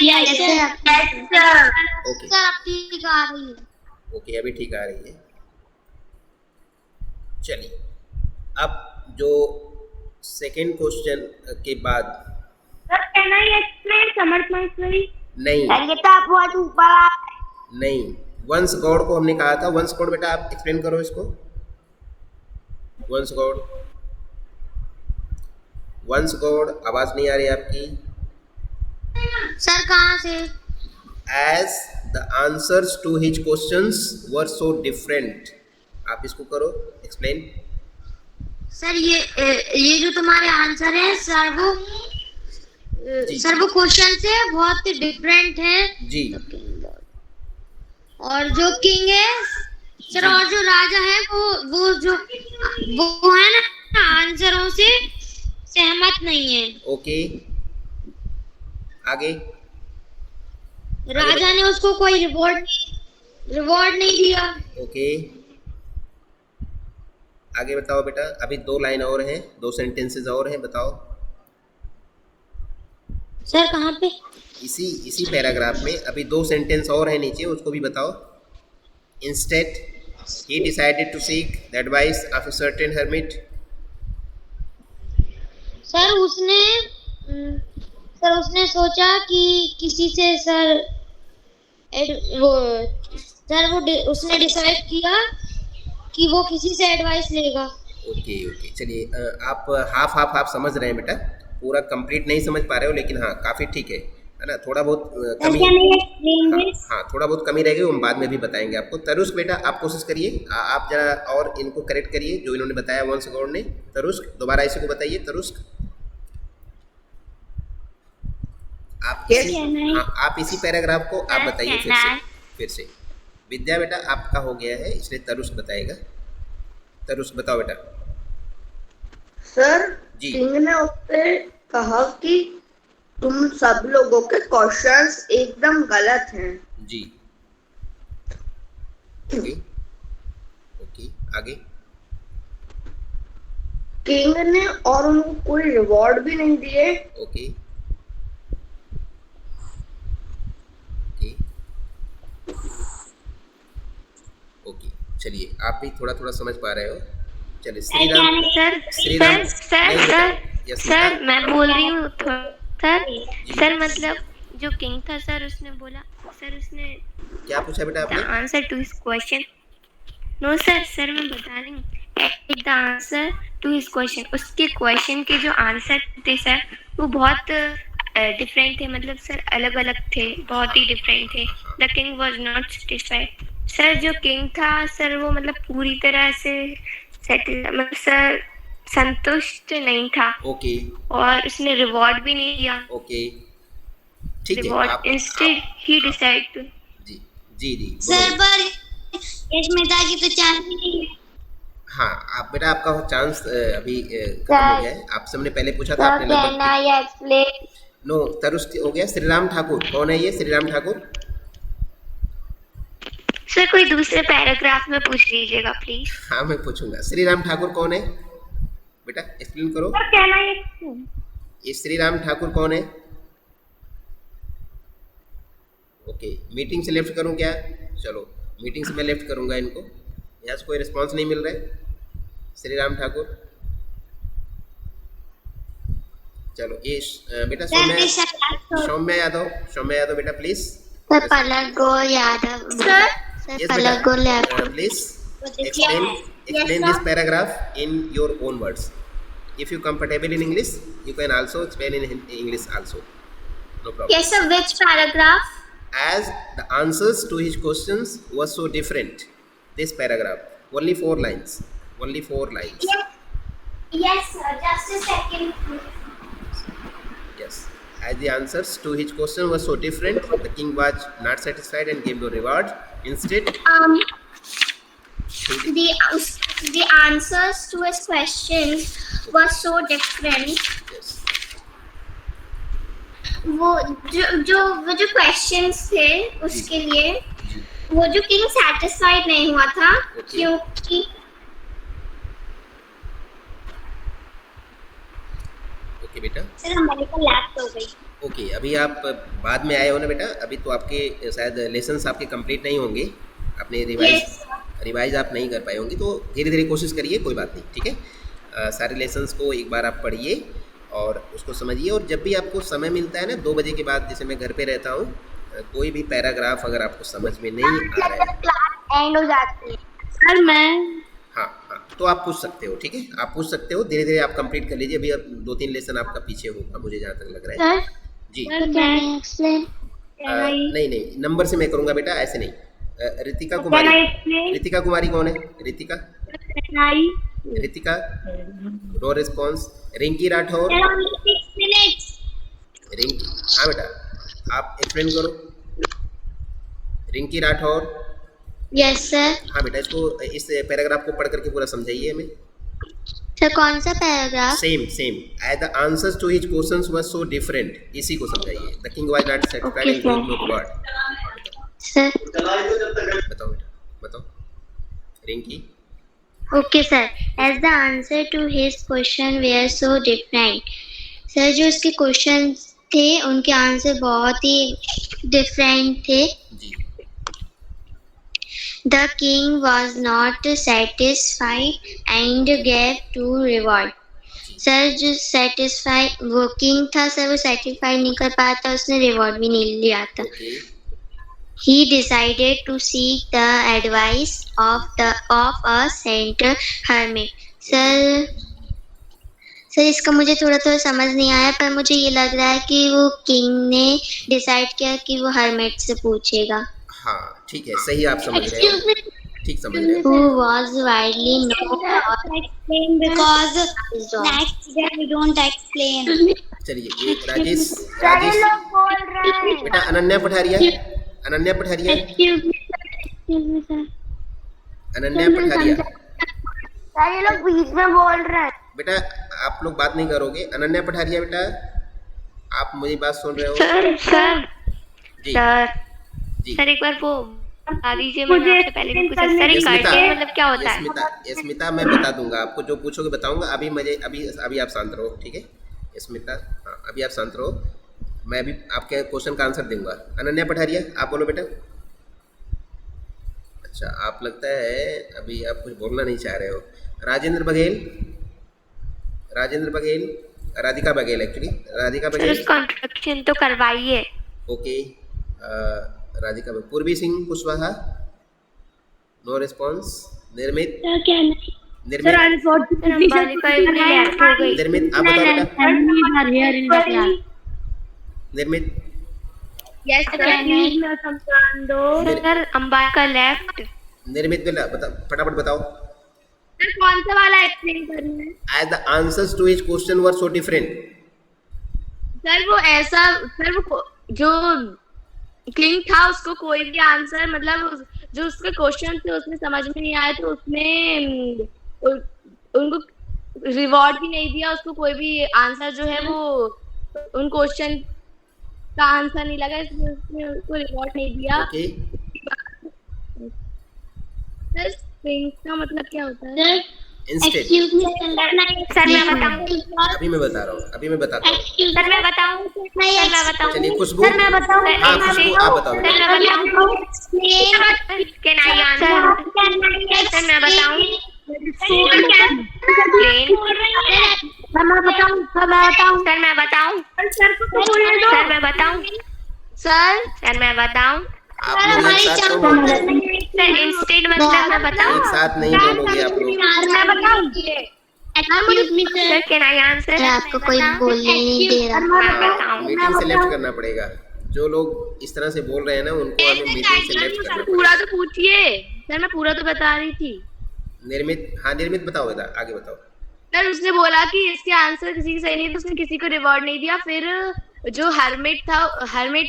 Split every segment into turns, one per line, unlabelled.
Yes sir.
Okay
sir अब ठीक आ रही है।
ओके, अभी ठीक आ रही है। चलिए, अब जो सेकेंड क्वेश्चन के बाद
Sir, can I explain Samarth Maheshwari?
नहीं
सर ये तो आप बहुत ऊपर आ
नहीं, वंस गॉड को हमने कहा था। वंस गॉड बेटा आप एक्सप्लेन करो इसको। वंस गॉड, वंस गॉड, आवाज नहीं आ रही आपकी।
सर कहाँ से?
As the answers to his questions were so different. आप इसको करो एक्सप्लेन।
सर ये जो तुम्हारे आंसर है सर वो
जी।
सर वो क्वेश्चन से बहुत डिफरेंट है।
जी
और जो किंग है सर
जी।
और जो राजा है वो है ना आंसरों से सहमत नहीं है।
ओके, आगे।
राजा ने उसको कोई रिवॉर्ड नहीं दिया।
ओके, आगे बताओ बेटा। अभी 2 लाइन और हैं, 2 सेंटेंसेस और हैं, बताओ।
सर कहाँ पे?
इसी पैराग्राफ में अभी 2 सेंटेंस और हैं नीचे, उसको भी बताओ। Instead he decided to seek the advice of a certain hermit.
Sir उसने सोचा कि किसी से उसने डिसाइड किया कि वो किसी से एडवाइस लेगा।
ओके ओके, चलिए आप हाफ समझ रहे हैं बेटा, पूरा कंप्लीट नहीं समझ पा रहे हो, लेकिन हाँ काफ़ी ठीक है ना। थोड़ा बहुत कमी, हाँ थोड़ा बहुत कमी रहेगी, हम बाद में भी बताएंगे आपको। तरुष्क बेटा आप कोशिश करिए, आप जरा और इनको करेक्ट करिए जो इन्होंने बताया वंश गौड़ ने। तरुष्क दोबारा इसी को बताइए। तरुष्क आप आप इसी पैराग्राफ को आप बताइए फिर से। विद्या बेटा आपका हो गया है, इसलिए तरुष्क बताएगा। तरुष्क बताओ बेटा।
सर
जी।
किंग ने उससे कहा कि तुम सब लोगों के क्वेश्चंस एकदम गलत हैं।
जी ओके ओके, आगे।
किंग ने और उनको कोई रिवॉर्ड भी नहीं दिए।
ओके ओके ओके, चलिए आप भी थोड़ा थोड़ा समझ पा रहे हो। चलिए श्रीराम।
सर मैं बोल रही हूँ सर मतलब जो किंग था सर उसने बोला, सर उसने
क्या पूछा बेटा आपने?
Answer to his question. No sir मैं बता रही हूँ the answer to his question. उसके क्वेश्चन के जो आंसर थे सर वो बहुत डिफरेंट थे, मतलब सर अलग अलग थे, बहुत ही डिफरेंट थे। The king was not satisfied. Sir जो किंग था सर वो मतलब पूरी तरह से मतलब सर संतुष्ट नहीं था।
ओके
और उसने रिवॉर्ड भी नहीं दिया।
ओके ठीक है।
Reward instead he decide to.
जी जी जी
सर पर यशमिता की तो चांस ही नहीं है।
हाँ आप बेटा आपका चांस अभी खत्म हो गया है। आपसे हमने पहले पूछा था, आपने लगभग नो। तरुष्क हो गया। श्रीराम ठाकुर कौन है ये? श्रीराम ठाकुर
सर कोई दूसरे पैराग्राफ में पूछ लीजिएगा प्लीज।
हाँ मैं पूछूंगा। श्रीराम ठाकुर कौन है बेटा, एक्सप्लेन करो। ये श्रीराम ठाकुर कौन है? ओके, मीटिंग से लेफ्ट करूं क्या? चलो मीटिंग से मैं लेफ्ट करूंगा इनको, यहाँ से कोई रिस्पांस नहीं मिल रहा है। श्रीराम ठाकुर, चलो ये बेटा सौम्या यादव बेटा please.
Sir Palak goal Yadav.
Yes, please explain this paragraph in your own words. If you comfortable in English, you can also explain in English also. No problem.
Yes sir, which paragraph?
As the answers to his questions were so different. This paragraph, only 4 lines. Only 4 lines.
Yes sir, just a second.
Yes. As the answers to his question were so different, the king was not satisfied and gave no reward. Instead,
the answers to his questions were so different.
yes.
वो जो questions थे उसके लिए वो जो king satisfied नहीं हुआ था क्योंकि
ओके बेटा।
सर हमारे को लैप्स हो गई।
ओके, अभी आप बाद में आए हो ना बेटा, अभी तो आपके शायद लेसन्स आपके कंप्लीट नहीं होंगे, आपने रिवाइज आप नहीं कर पाए होंगे, तो धीरे धीरे कोशिश करिए, कोई बात नहीं, ठीक है। सारे लेसन्स को एक बार आप पढ़िए और उसको समझिए, और जब भी आपको समय मिलता है ना 2 बजे के बाद, जैसे मैं घर पे रहता हूँ, कोई भी पैराग्राफ अगर आपको समझ में नहीं आ रहा है,
क्लास एंड हो जाती है।
सर मैं
हाँ हाँ, तो आप पूछ सकते हो, ठीक है, आप पूछ सकते हो, धीरे धीरे आप कंप्लीट कर लीजिए। अभी अब 2-3 लेसन आपका पीछे होगा, मुझे जहाँ तक लग रहा है। जी नहीं नहीं, नंबर से मैं करूँगा बेटा, ऐसे नहीं। रितिका कुमारी कौन है? Ritika, no response. रिंकी राठौर, रिंकी, हाँ बेटा, आप एक्सप्लेन करो। Rinki Rathore,
yes sir.
हाँ बेटा, इसको इस पैराग्राफ को पढ़ करके पूरा समझाइए हमें।
सर कौन सा paragraph?
Same as the answers to his questions were so different, इसी को समझाइए। The king was not satisfied and used no word.
Sir
बताओ बेटा, बताओ Rinki.
Okay sir, as the answer to his question were so different. Sir जो उसके question थे उनके आंसर बहुत ही डिफरेंट थे।
जी,
The king was not satisfied and gave 2 reward. Sir जो satisfied वो king था सर, वो satisfied नहीं कर पाया था, उसने reward भी नहीं लिया था।
Okay,
He decided to seek the advice of a saint hermit. Sir इसका मुझे थोड़ा समझ नहीं आया, पर मुझे ये लग रहा है कि वो किंग ने डिसाइड किया कि वो हर्मिट से पूछेगा।
हाँ ठीक है, सही आप समझ रहे हो, ठीक समझ रहे हो।
Who was widely known explain because next day we don't explain.
चलिए, ये राजेश
बोल रहे हैं।
बेटा, Ananya Patharia,
Excuse me sir.
Ananya Patharia.
Sir ये लोग बीच में बोल रहे हैं।
बेटा आप लोग बात नहीं करोगे। अनन्या पठारिया बेटा, आप मेरी बात सुन रहे हो?
सर
जी जी।
सर एक बार वो बता दीजिए, मैंने आपसे पहले भी पूछा सर, ये कार्डियन मतलब क्या होता है?
स्मिता, मैं बता दूंगा आपको, जो पूछोगे बताऊंगा। अभी आप शांत रहो, ठीक है स्मिता, हाँ अभी आप शांत रहो, मैं अभी आपके क्वेश्चन का आंसर दूंगा। अनन्या पठारिया, आप बोलो बेटा। अच्छा, आप लगता है अभी आप कुछ बोलना नहीं चाह रहे हो। Rajendra Baghel, Radhika Baghel actually, Radhika
sir
Baghel.
उसका इंट्रोडक्शन तो करवाइए।
ओके, राधिका बघेल। पूर्वी सिंह कुशवाहा, नो रिस्पॉन्स। निर्मित,
सर अंबालिका इतनी लेफ्ट हो गई।
निर्मित आप बताओ बेटा। निर्मित,
यस सर अंबालिका लेफ्ट।
निर्मित बेटा बता, फटाफट बताओ।
सर कौन सा वाला एक्सप्लेन करना है?
As the answers to his question were so different.
Sir वो ऐसा, सर वो जो किंग था उसको कोई भी आंसर मतलब जो उसके क्वेश्चन थे उसमें समझ में नहीं आया, तो उसने उनको रिवॉर्ड भी नहीं दिया, उसको कोई भी आंसर जो है वो उन क्वेश्चन का आंसर नहीं लगा, इसलिए उसने उसको रिवॉर्ड नहीं दिया।
Okay.
सर किंग का मतलब क्या होता है?
Instead.
सर मैं बताऊं?
अभी मैं बता रहा हूँ,
सर मैं बताऊं?
चलिए खुशबू, हाँ खुशबू आप बताओ।
Can I answer? सर मैं बताऊं? सर मैं बताऊं?
आप लोग एक साथ क्यों बोल रहे हो?
सर इंस्टेड मतलब मैं बताऊं?
एक साथ नहीं बोलोगे आप लोग।
Sir can I answer?
आपको कोई बोलने नहीं दे रहा।
मैं बताऊं?
मीटिंग से लेफ्ट करना पड़ेगा। जो लोग इस तरह से बोल रहे हैं ना, उनको हमें मीटिंग से लेफ्ट करना
पूरा
पड़ेगा।
तो पूछिए सर, मैं पूरा तो बता रही थी।
निर्मित, हाँ निर्मित बताओ बेटा, आगे बताओ।
सर उसने बोला कि इसके आंसर किसी के सही नहीं, तो उसने किसी को रिवॉर्ड नहीं दिया। फिर जो हर्मिट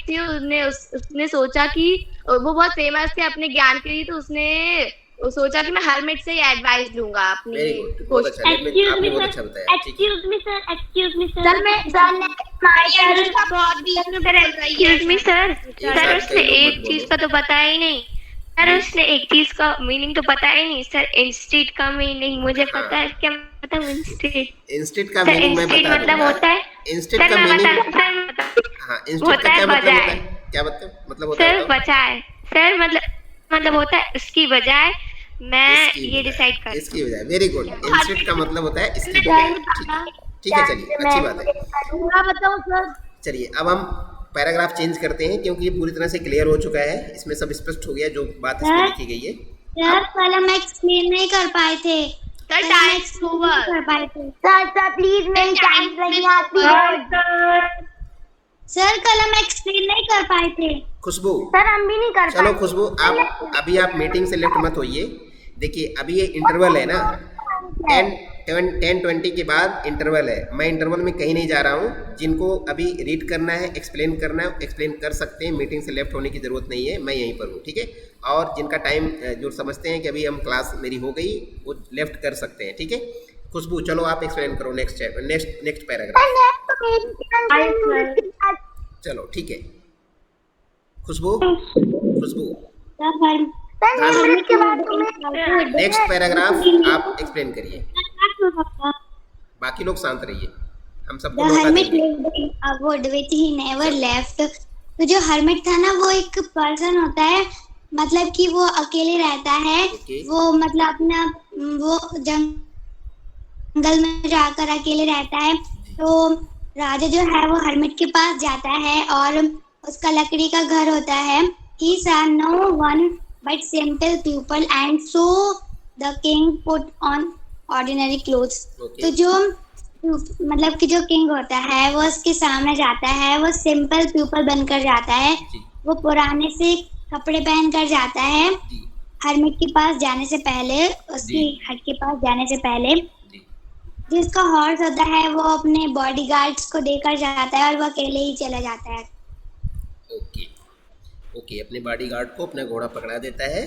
थी उसने सोचा कि वो बहुत फेमस थे अपने ज्ञान के लिए, तो उसने सोचा कि मैं हर्मिट से ही एडवाइस लूंगा अपनी।
वेरी गुड, बहुत अच्छा, निर्मित आपने बहुत अच्छा बताया। ठीक है,
एक्सक्यूज मी सर, सर उसने एक चीज का तो बताया ही नहीं। सर उसने एक चीज का मीनिंग तो पता ही नहीं सर। इंस्टेड का मीनिंग मुझे पता है, क्या मतलब इंस्टेड?
इंस्टेड का
सर
मीनिंग मैं
इंस्टेड
बता
मतलब
दूंगा।
होता है
इंस्टेड
सर,
का
मैं
मीनिंग,
बता
हाँ इंस्टेड
होता
का
है
क्या मतलब होता
बजाय।
है? क्या मतलब होता है
सर
बताओ?
बजाय सर मतलब होता है उसकी बजाय, मैं
इसकी
ये डिसाइड कर
बजाय, इसकी बजाय, वेरी गुड। इंस्टेड का मतलब होता है इसकी बजाय। ठीक है, ठीक है, चलिए अच्छी बात है।
पूरा बताओ सर।
चलिए अब हम पैराग्राफ चेंज करते हैं क्योंकि ये पूरी तरह से क्लियर हो चुका है, इसमें सब स्पष्ट हो गया जो बात इसमें लिखी गई है।
सर कल हम एक्सप्लेन नहीं कर पाए थे।
सर
कल हम
टाइम
एक्सप्लेन नहीं कर पाए थे।
सर प्लीज मेरी चांस नहीं आती है।
सर कल हम एक्सप्लेन नहीं कर पाए थे।
खुशबू,
सर हम भी नहीं कर
चलो
पाए।
खुशबू, आप अभी आप मीटिंग से लेफ्ट मत होइए। देखिए अभी ये इंटरवल है ना, 10:20 के बाद इंटरवल है। मैं इंटरवल में कहीं नहीं जा रहा हूँ। जिनको अभी रीड करना है, एक्सप्लेन करना है, एक्सप्लेन कर सकते हैं। मीटिंग से लेफ्ट होने की ज़रूरत नहीं है, मैं यहीं पर हूँ, ठीक है। और जिनका टाइम जो समझते हैं कि अभी हम क्लास मेरी हो गई, वो लेफ्ट कर सकते हैं, ठीक है। खुशबू चलो आप एक्सप्लेन करो नेक्स्ट पैराग्राफ। चलो ठीक है खुशबू, नेक्स्ट पैराग्राफ आप एक्सप्लेन करिए, बाकी लोग शांत रहिए, हम सबको
The
मौका
hermit
देंगे।
lived in a wood which he never left. तो जो hermit था ना, वो एक पर्सन होता है, मतलब कि वो अकेले रहता है।
Okay.
वो मतलब अपना वो जंगल में जाकर अकेले रहता है। तो राजा जो है वो hermit के पास जाता है और उसका लकड़ी का घर होता है। He saw no one but simple people and so the king put on ordinary clothes.
Okay.
तो जो मतलब कि जो किंग होता है वो उसके सामने जाता है, वो सिंपल पीपल बनकर जाता है।
जी
वो पुराने से कपड़े पहन कर जाता है
जी
हरमिट के पास जाने से पहले, उसकी
जी।
हट के पास जाने से पहले।
जी।
जिसका हॉर्स होता है वो अपने बॉडीगार्ड्स को देकर जाता है और वो अकेले ही चला जाता है।
ओके ओके, अपने बॉडीगार्ड को अपना घोड़ा पकड़ा देता है।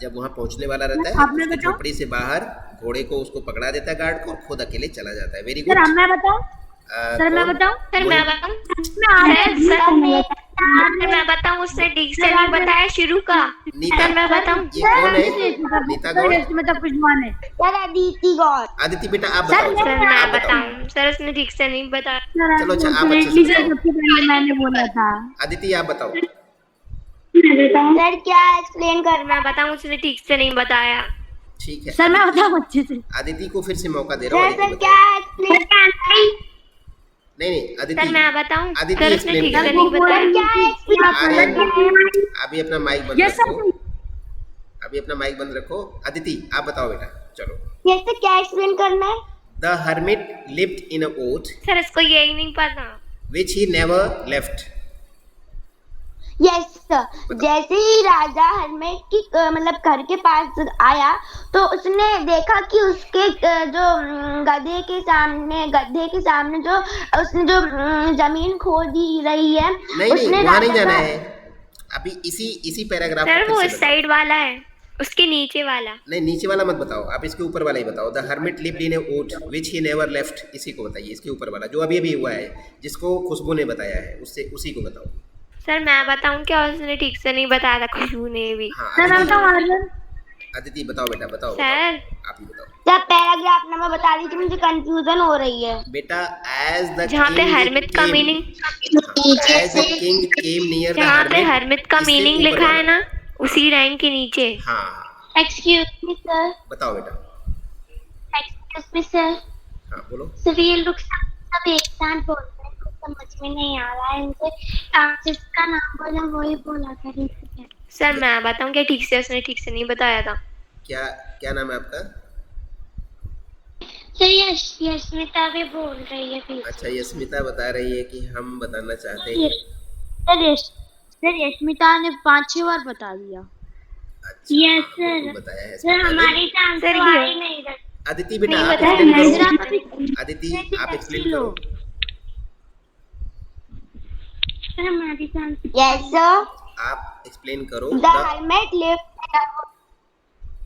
जब वहाँ पहुँचने वाला रहता है, उसकी झोपड़ी से बाहर घोड़े को उसको पकड़ा देता है गार्ड को, और खुद अकेले चला जाता है। Very good.
सर मैं बताऊं?
सर मैं बताऊं उसने ठीक से नहीं बताया शुरू का।
नीता,
मैं बताऊं?
ये कौन है? नीता गौड़?
मतलब कुछ माने
सर अदिति गौड़।
आदिति बेटा आप बताओ।
सर मैं
आप बताओ।
बताऊं? सर उसने ठीक से नहीं बताया।
चलो अच्छा आप अच्छे से बताओ।
सबसे पहले मैंने बोला था।
आदिति आप बताओ।
सर क्या एक्सप्लेन कर?
सर मैं बताऊं उसने ठीक से नहीं बताया।
ठीक है
सर मैं बताऊं अच्छे से?
आदिति को फिर से मौका दे रहा हूँ।
सर
आदिति
क्या
बताओ।
एक्सप्लेन?
नहीं आदिति,
सर मैं बताऊं?
आदिति
सर उसने
explain
ठीक से
करें।
नहीं बताया।
क्या एक्सप्लेन?
अभी अपना माइक बंद
यस
रखो,
सर।
अभी अपना माइक बंद रखो। आदिति आप बताओ बेटा, चलो।
कैसे क्या एक्सप्लेन करना है?
The hermit lived in a hut
sir इसको यही नहीं पता।
Which he never left.
Yes sir, जैसे ही राजा हरमेट की मतलब घर के पास आया तो उसने देखा कि उसके जो गधे के सामने जो उसने जो जमीन खोदी रही है,
नहीं
उसने
वहाँ नहीं
राजा
जाना
का-
है। अभी इसी पैराग्राफ
सर
को
वो
फिर
इस
से बताओ।
साइड वाला है, उसके नीचे वाला।
नहीं नीचे वाला मत बताओ, आप इसके ऊपर वाला ही बताओ। The hermit lived in a oath which he never left, इसी को बताइए। इसके ऊपर वाला जो अभी अभी हुआ है, जिसको खुशबू ने बताया है, उससे उसी को बताओ।
सर मैं बताऊं क्या? उसने ठीक से नहीं बताया था खुशबू ने भी।
हाँ
सर मैं बताऊं अर्जुन?
आदिति बताओ बेटा, बताओ
सर
आप ही बताओ
जब पैराग्राफ नंबर बता रही थी, मुझे कंफ्यूजन हो रही है।
बेटा। एज द
जहाँ पे हरमित का meaning,
as the king came near the
जहाँ पे
हर्मिट,
हरमित का मीनिंग लिखा है ना, उसी लाइन के नीचे।
हाँ
एक्सक्यूज मी सर,
बताओ बेटा।
Excuse me sir.
हाँ बोलो।
सर ये लोग सब एक साथ बोल रहे हैं, कुछ समझ में नहीं आ रहा है इनसे। आप जिसका नाम बोला वही बोला करें।
सर मैं बताऊं क्या? ठीक से उसने ठीक से नहीं बताया था।
क्या क्या नाम है आपका?
सर यशमिता भी बोल रही है फिर।
अच्छा यस्मिता बता रही है कि हम बताना चाहते हैं।
सर यशमिता ने 5-6 बार बता दिया।
अच्छा
Yes, sir.
बिल्कुल बताया है
सर
यस्मिता ने।
हमारी चांस
सर,
तो आ
ये-
ही नहीं रही।
अदिति बेटा
नहीं
आप
बताया,
एक्सप्लेन
नजरा
करो। अदिति आप एक्सप्लेन करो।
सर हमारी चांस।
यस सर,
आप एक्सप्लेन करो।
द हरमेट लिव्ड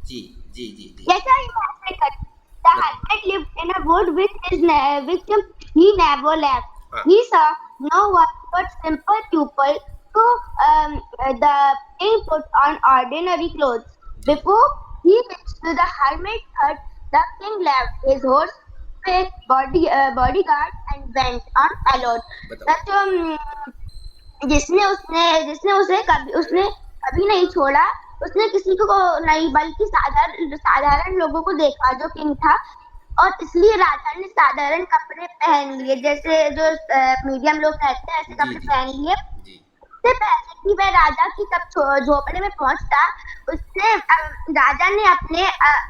जी जी जी जी
Yes, sir, you have to cut. The hermit lived in a wood which he never left.
हाँ.
He saw no one but simple people. So the King put on ordinary clothes. Before he reached to the hermit hut, the king left his horse with bodyguard and went on alone.
बताओ।
जिसने उसे कभी नहीं छोड़ा, उसने किसी को नहीं बल्कि साधारण लोगों को देखा जो किंग था, और इसलिए राजा ने साधारण कपड़े पहन लिए, जैसे जो मीडियम लोग रहते हैं ऐसे कपड़े पहन लिए। उससे पहले कि वह राजा की तब झोपड़े में पहुंचता, उससे राजा ने अपने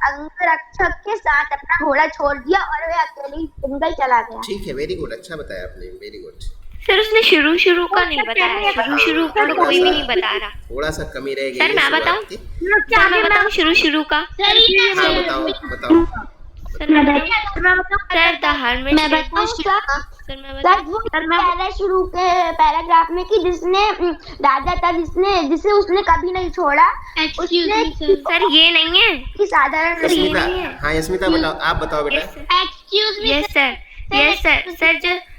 अंगरक्षक के साथ अपना घोड़ा छोड़ दिया और वह अकेले जंगल चला गया।
ठीक है, वेरी गुड, अच्छा बताया आपने, वेरी गुड।
सर उसने शुरू का नहीं बताया, शुरू का तो कोई भी नहीं बता रहा।
थोड़ा सा कमी रह गई।
सर मैं बताऊं? सर मैं बताऊं शुरू का?
हाँ बताओ।
सर मैं बताऊं? सर द हर्मिट,
मैं बताऊं?
सर मैं बताऊं?
पहले शुरू के पैराग्राफ में कि जिसने राजा था जिसे उसने कभी नहीं छोड़ा,
सर ये नहीं है
कि साधारण
यस्मिता, हाँ यस्मिता बताओ, आप बताओ बेटा।
Excuse me
yes sir, yes sir.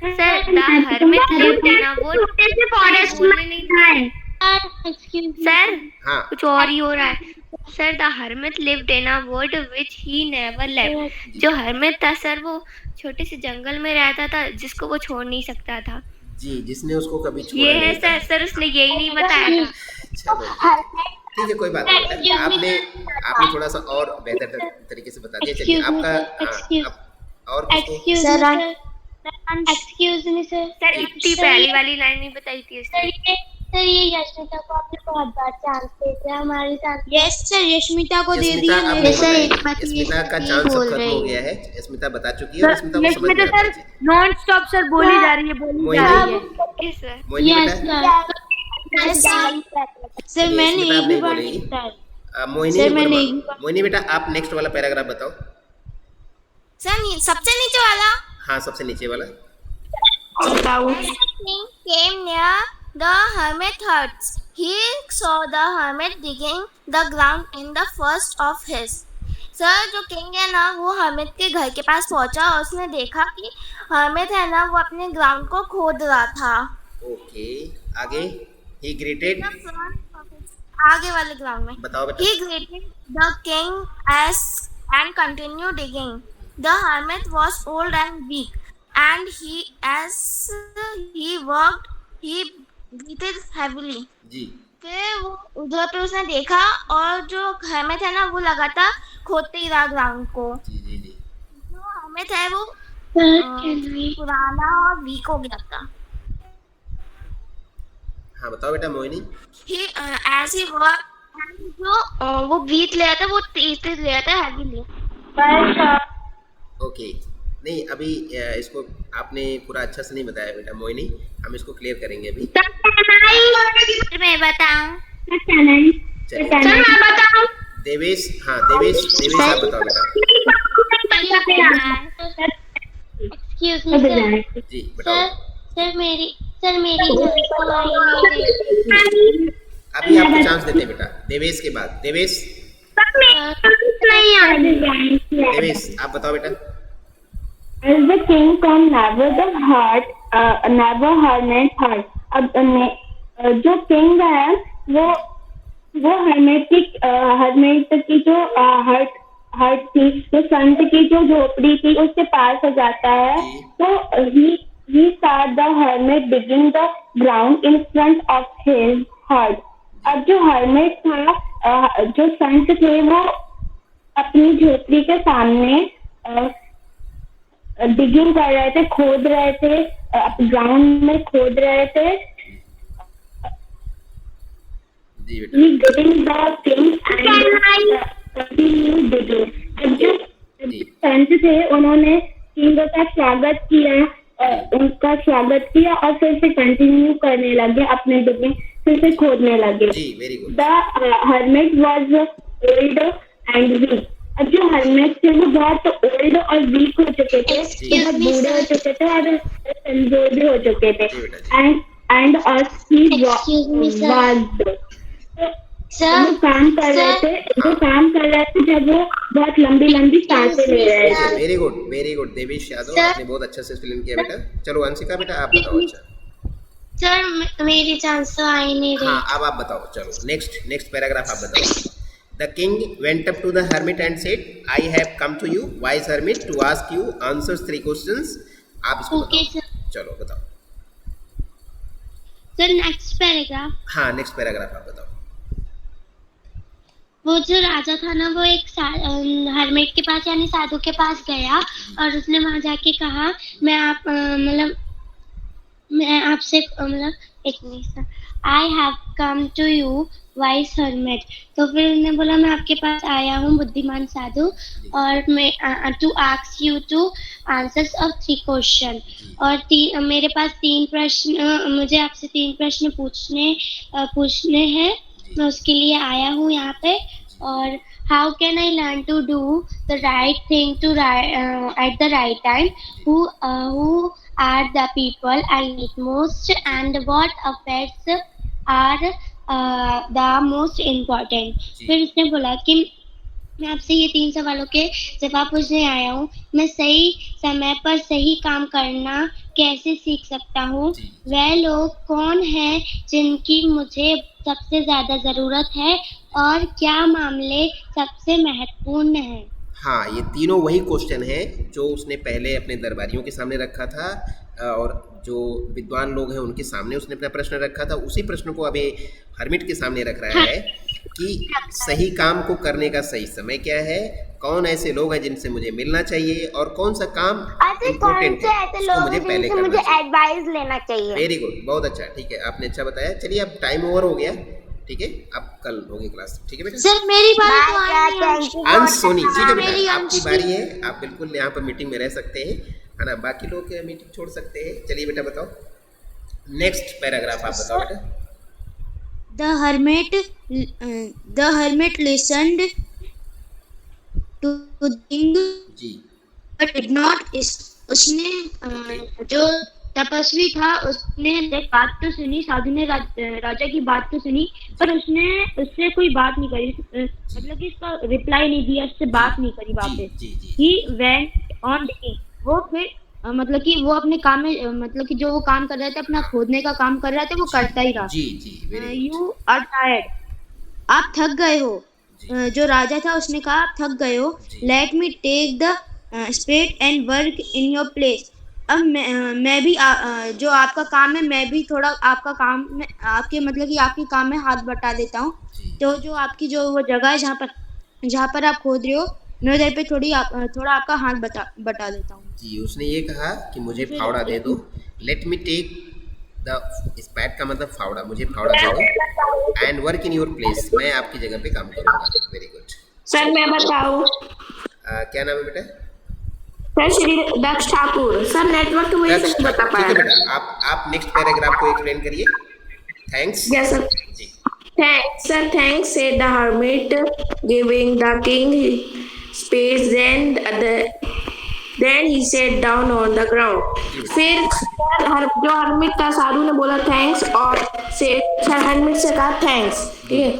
Sir the hermit lived in a would, forest में सर
हाँ
कुछ और ही हो रहा है। Sir the hermit lived in a would which he never left. जो हर्मिट था सर वो छोटे से जंगल में रहता था जिसको वो छोड़ नहीं सकता था।
जी, जिसने उसको कभी छोड़ा
ये है
नहीं था।
सर उसने यही नहीं बताया था।
अच्छा, ठीक है, कोई बात नहीं। आपने थोड़ा सा और बेहतर तरीके से बता दिया। चलिए आपका और किसको?
Excuse me sir.
सर इतनी पहली वाली लाइन नहीं बताई थी इसने।
सर ये यशमिता को आपने बहुत बार चांस दे दिया हमारे साथ। यस सर, यशमिता को दे दिया।
यस्मिता का चांस अब खत्म हो गया है। यस्मिता बता चुकी है और यस्मिता को समझ में आ गया।
नॉन स्टॉप सर बोली जा रही है, बोली जा रही है।
Yes sir.
सर मैंने
यस्मिता
एक भी
नहीं
बार
बोलेगी।
नहीं बताया।
मोहिनी बेटा आप नेक्स्ट वाला पैराग्राफ बताओ।
सर सबसे नीचे वाला।
हाँ सबसे नीचे वाला।
Came near the hermit huts. He saw the hermit digging the ground in the first of his. Sir जो किंग है ना वो हर्मिट के घर के पास पहुंचा और उसने देखा कि हर्मिट है ना वो अपने ग्राउंड को खोद रहा था।
ओके, आगे। He greeted,
आगे वाले ग्राउंड में
बताओ बेटा।
He greeted the king and continued digging. The hermit was old and weak, and as he worked, he breathed heavily.
जी
फिर वो उधर पे उसने देखा और जो hermit है ना वो लगातार खोदते ही रहा ग्राउंड को।
जी
जो hermit है वो पुराना और वीक हो गया था।
हाँ बताओ बेटा मोहिनी।
As he worked, जो वो ब्रीथ ले रहा था वो तेज ले रहा था हैवीली।
ओके, नहीं अभी इसको आपने पूरा अच्छा से नहीं बताया बेटा मोहिनी, हम इसको क्लियर करेंगे अभी।
मैं बताऊं?
देवेश, हाँ देवेश आप बताओ बेटा।
Excuse me sir.
जी बताओ।
सर मेरी
अभी आपको चांस देते हैं बेटा। देवेश के बाद देवेश आप बताओ बेटा।
As the king come never the heart, never hermit heart. अब जो किंग है वो hermit की जो हर्ट थी, तो संत की जो झोपड़ी थी उसके पास हो जाता है। तो he saw the hermit digging the ground in front of his hut. अब जो hermit था, जो संत थे वो अपनी झोपड़ी के सामने डिगिंग कर रहे थे, खोद रहे थे, ग्राउंड में खोद रहे थे। Getting the king and continue digging. अब जो संत थे उन्होंने किंग का स्वागत किया, उनका स्वागत किया और फिर से कंटिन्यू करने लगे अपने डिगिंग, फिर से खोदने लगे। The hermit was old and weak. अब जो hermit थे वो बहुत ओल्ड और वीक हो चुके थे, बहुत बूढ़े हो चुके थे और कमजोर भी हो चुके थे। एंड he was जो काम कर रहे थे जब वो बहुत लंबी सांसें ले रहे थे।
वेरी गुड देवेश यादव, आपने बहुत अच्छा से एक्सप्लेन किया बेटा। चलो अंशिका बेटा आप बताओ। अच्छा
सर मेरे चांस तो आ ही नहीं रहे।
हाँ अब आप बताओ, चलो नेक्स्ट पैराग्राफ आप बताओ। The king went up to the hermit and said, I have come to you, wise hermit, to ask you answers 3 questions। आप इसको
ओके
बताओ,
सर।
चलो बताओ।
सर नेक्स्ट पैराग्राफ,
हाँ नेक्स्ट पैराग्राफ आप बताओ।
वो जो राजा था ना, वो एक हरमेट के पास यानी साधु के पास गया और उसने वहां जाके कहा मैं आपसे एक minute sir, I have come to you wise hermit. तो फिर उन्होंने बोला मैं आपके पास आया हूँ बुद्धिमान साधु, और मैं to ask you to answers of 3 question, और मेरे पास 3 प्रश्न, मुझे आपसे 3 प्रश्न पूछने हैं, मैं उसके लिए आया हूँ यहाँ पे। और how can I learn to do the right thing to at the right time, who are the people I need most, and what affects are the most important। फिर उसने बोला कि मैं आपसे ये 3 सवालों के जवाब पूछने आया हूँ, मैं सही समय पर सही काम करना कैसे सीख सकता हूँ, वह लोग कौन हैं जिनकी मुझे सबसे ज्यादा जरूरत है, और क्या मामले सबसे महत्वपूर्ण हैं।
हाँ ये तीनों वही क्वेश्चन है जो उसने पहले अपने दरबारियों के सामने रखा था, और जो विद्वान लोग हैं उनके सामने उसने अपना प्रश्न रखा था। उसी प्रश्न को अभी हरमिट के सामने रख रहा है कि सही काम को करने का सही समय क्या है, कौन ऐसे लोग हैं जिनसे मुझे मिलना चाहिए, और कौन सा काम इम्पोर्टेंट है उसको मुझे पहले करना चाहिए।
एडवाइस लेना चाहिए।
वेरी गुड, बहुत अच्छा, ठीक है आपने अच्छा बताया। चलिए अब टाइम ओवर हो गया, ठीक है अब कल होगी क्लास, ठीक है बेटा।
सर मेरी बात तो आई
अंश सोनी, ठीक है बेटा आपकी बारी है, आप बिल्कुल यहाँ पर मीटिंग में रह सकते हैं, है ना, बाकी लोग मीटिंग छोड़ सकते हैं। चलिए बेटा बताओ नेक्स्ट पैराग्राफ आप बताओ बेटा।
The hermit listened to the king,
ji
but did not उसने जो तपस्वी था उसने बात तो सुनी, साधु ने राजा की बात तो सुनी, पर उसने उससे कोई बात नहीं करी, मतलब कि इसका रिप्लाई नहीं दिया, उससे बात नहीं करी वापस। ही वेंट ऑन डिगिंग, वो फिर मतलब कि वो अपने काम में, मतलब कि जो वो काम कर रहे थे, अपना खोदने का काम कर रहे थे, वो करता ही रहा। यू आर टायर्ड, आप थक गए हो। जो राजा था उसने कहा आप थक गए हो। Let me take the spade and work in your place. अब मैं भी जो आपका काम है, मैं भी थोड़ा आपका काम में, आपके मतलब कि आपके काम में हाथ बटा देता हूँ। तो जो आपकी जो वो जगह है जहाँ पर आप खोद रहे हो, मैं उधर पे थोड़ा आपका हाथ बटा देता हूँ।
जी उसने ये कहा कि मुझे फावड़ा दे दो। लेट मी टेक द स्पैड का मतलब फावड़ा, मुझे फावड़ा दे दो। And work in your place, मैं आपकी जगह पे काम करूँगा। Very good.
सर मैं बताऊँ,
क्या नाम है बेटा?
सर श्री दक्ष ठाकुर। सर नेटवर्क की वजह से नहीं बता पाया।
ठीक है बेटा, आप नेक्स्ट पैराग्राफ को एक्सप्लेन करिए। थैंक्स।
Yes sir.
जी
Thanks, sir. Thanks, said the hermit, giving the king space. Then he sat down on the ground. फिर जो hermit था, साधु ने बोला थैंक्स, और hermit से कहा थैंक्स, ठीक है।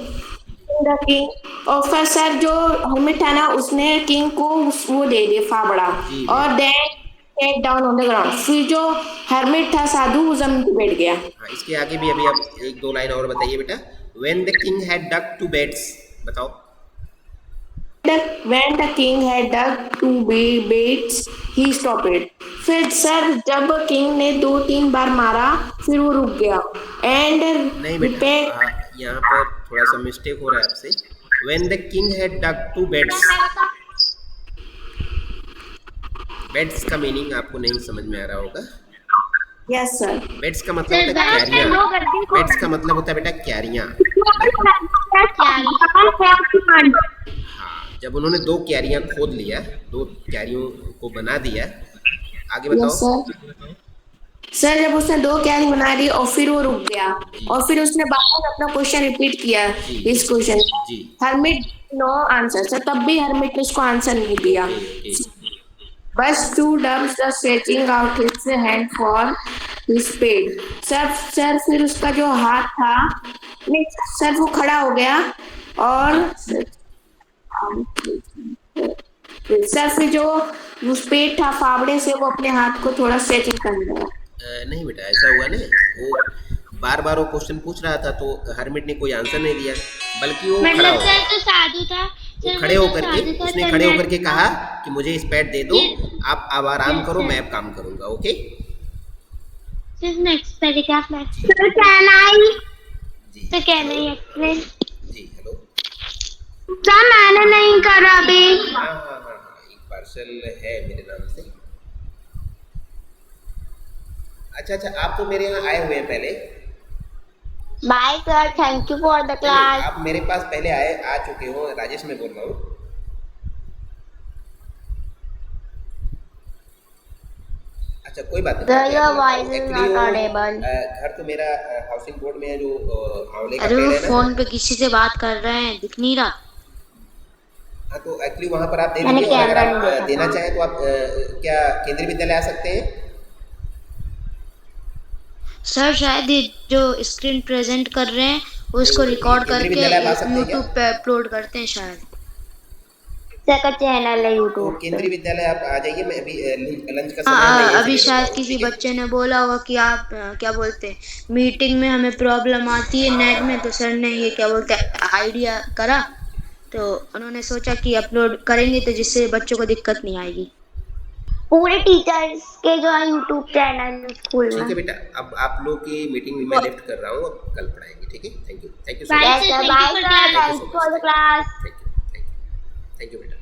The king, और फिर सर जो hermit था ना, उसने king को वो दे दिया फावड़ा, और then sat down on the ground। फिर जो hermit था साधु वो जमीन पे बैठ गया।
हाँ इसके आगे भी अभी आप 1-2 लाइन और बताइए बेटा। When the king had dug 2 beds, बताओ।
When the king had dug 2 beds, he stopped। फिर सर जब किंग ने 2-3 बार मारा, फिर वो रुक गया। एंड
नहीं बेटा, यहाँ पर थोड़ा सा मिस्टेक हो रहा है आपसे। When the king had dug 2 beds, beds का मीनिंग आपको नहीं समझ में आ रहा होगा।
Yes sir.
बेड्स का मतलब होता है क्यारियां। बेड्स का मतलब होता है बेटा क्यारियां। हाँ जब उन्होंने 2 क्यारियां खोद लिया, 2 क्यारियों को बना दिया, आगे बताओ।
सर जब उसने 2 क्यारी बना दी और फिर वो रुक गया, और फिर उसने बार अपना क्वेश्चन रिपीट किया, इस question hermit no answer. Sir तब भी हरमिट ने उसको आंसर नहीं दिया। बस stood up, stretching out his hand for his spade। Sir फिर उसका जो हाथ था, नहीं सर वो खड़ा हो गया, और सर फिर जो स्पेड था फावड़े से वो अपने हाथ को थोड़ा स्ट्रेचिंग करने लगा।
नहीं बेटा ऐसा हुआ नहीं, वो बार बार वो क्वेश्चन पूछ रहा था तो हरमिट ने कोई आंसर नहीं दिया, बल्कि वो खड़ा
मतलब
हो
सर तो साधु था
वो
सर,
खड़े
वो तो
होकर के
साधु था
उसने
सर,
खड़े
मैं-
होकर के कहा कि मुझे इस पैड दे दो, आप अब आराम
Yes,
करो,
sir.
मैं अब काम करूंगा। ओके
Sir, next paragraph में
सर कैन आई
जी
तो कहना ही एक्सप्लेन।
जी हेलो।
सर मैंने नहीं करा अभी।
हाँ हाँ हाँ हाँ, एक पार्सल है मेरे नाम से। अच्छा अच्छा, आप तो मेरे यहाँ आए हुए हैं पहले।
Bye sir, thank you for the
चलिए,
क्लास।
आप मेरे पास पहले आ चुके हो। राजेश मैं बोल रहा हूँ। अच्छा कोई बात
Sir,
नहीं,
your
मैं
voice
आपको
is
एक्चुअली
not
वो
audible.
घर तो मेरा हाउसिंग बोर्ड में है, जो आंवले का
अरे
पेड़
वो
है ना।
फोन पे किसी से बात कर रहे हैं, दिख नहीं रहा।
हाँ तो एक्चुअली वहाँ पर आप दे
मैंने
दीजिए, और अगर
कैमरा
आप
नहीं देखा
देना
था।
चाहें तो आप क्या केंद्रीय विद्यालय आ सकते हैं।
सर शायद ये जो स्क्रीन प्रेजेंट कर रहे हैं वो इसको
नहीं,
रिकॉर्ड
केंद्रीय
करके
विद्यालय आप आ सकते हैं
यूट्यूब
क्या?
पे अपलोड करते हैं शायद।
सर का चैनल है
तो
यूट्यूब
केंद्रीय
पे।
विद्यालय आप आ जाइए, मैं अभी लंच का समय है, मैं
हाँ,
यहीं से
अभी
ले
शायद
लूँगा,
किसी
ठीक है।
बच्चे ने बोला होगा कि आप क्या बोलते हैं मीटिंग में हमें प्रॉब्लम आती है नेट में, तो सर ने ये क्या बोलते हैं आइडिया करा, तो उन्होंने सोचा कि अपलोड करेंगे तो जिससे बच्चों को दिक्कत नहीं आएगी।
पूरे टीचर्स के जो है यूट्यूब चैनल स्कूल
ठीक
में।
है बेटा, अब आप लोग की मीटिंग में मैं लिफ्ट कर रहा हूँ, अब कल पढ़ाएंगे, ठीक है। Thank you so
Bye,
much.
Yes
sir.
Sir,
Thank you
bye
for
sir,
class.
Thank you so
thanks
much.
For the class.
Thank you बेटा।